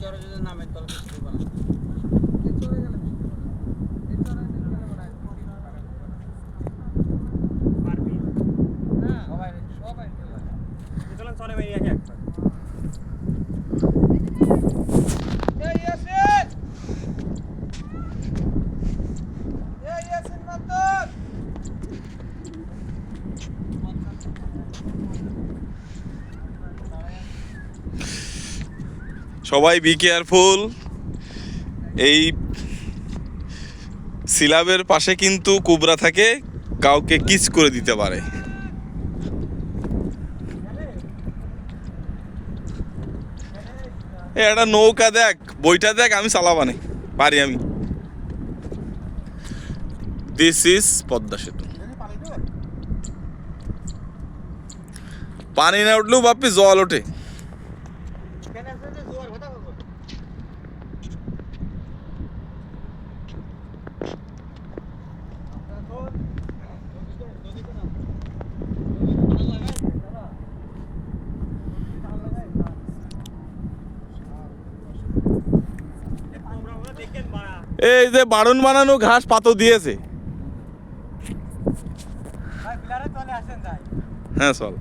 চরে যদি নামে তল কিছু বলা চলে ভাই একবার সবাই বি কেয়ারফুল। এই সিলাবের পাশে কিন্তু কোবরা থাকে, কাউকে কিস করে দিতে পারে। একটা নৌকা দেখ, বইটা দেখ, আমি চালাবানে পারি আমি। দিস ইজ পদ্মা সেতু। পানি না উঠলেও বাপ্পি জল ওঠে। এই যে বাড়ন বানানো ঘাস পাতো দিয়েছে। হ্যাঁ চল।